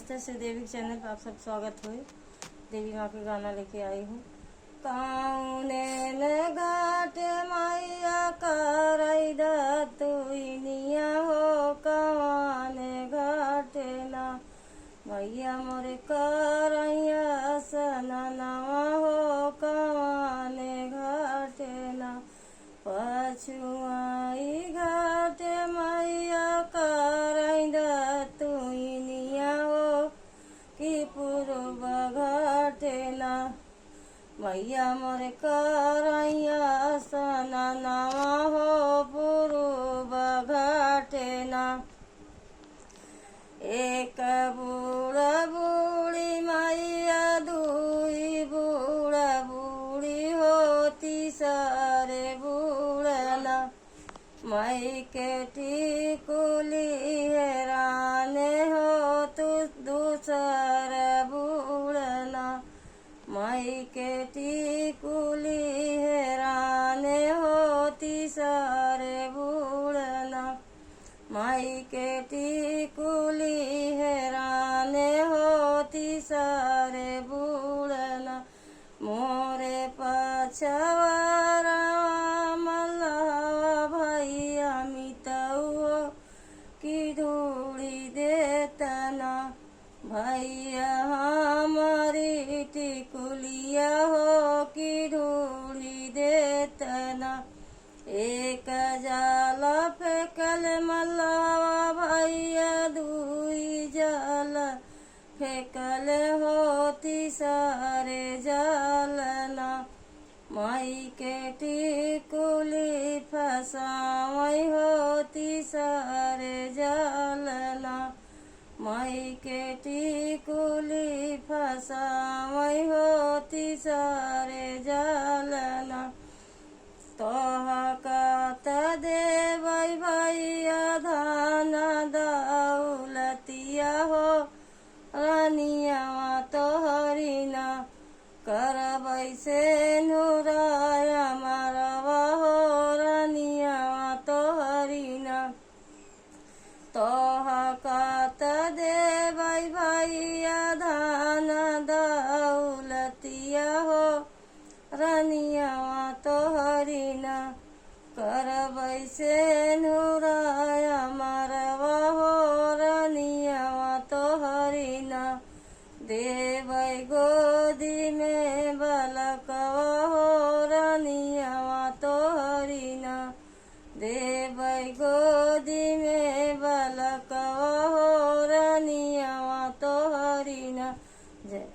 नमस्ते, श्री देवी के चैनल पर आप सब स्वागत हुए। देवी माँ के गाना लेके आई हूँ। कौने न घाट मैया करई दतुइनिया हो, कौने घाट ना मैया मोरे करैया सननवा हो, कौने घाट ना पछुआई घाट मैया करई दतुइनिया हो, कि पूर्व घाट ना मैया मोरे करैया सननवा हो, पूर्व घाट ना। एक बूढ़ा बूढ़ी मैया, दुई बूढ़ा बूढ़ी हो, तीसरे बूढ़ना मई के टिकुली हेराने हो, तू दूसरा बूढ़ना मई के टिकुली हेराने हो, तीसरे बूढ़ना माई के टिकुली हेराने हो, तीसरे बूढ़ना मोरे पछवारा मल्लाह भैया मितऊ की ढूढ़ी देतना भैया हमारी टिकुलिया हो, की ढूढ़ी देतना। एक जाल फेंकल मल्लावा भैया, दुई जाल फेंकल हो, तीसरे जालना माई के टिकुली फसावई हो, तीसरे जालना माई के टिकुली फसावई हो, तीसरे जालना। तोहकत देवई भैया धान दौलतिया हो, रानिया तोहरी ना करबै से नुराया मरवा हो, रानिया तोहरी ना। तोहकत देवई भैया धान दौलतिया हो, रानिया तोहरी ना करबै से नुराया मरवा हो, रानिया तोहरी ना। देवै गोदी में बलकवा हो, रानिया तोहरी ना देवै गोदी में बलकवा हो, रानिया तोहरी ना। जय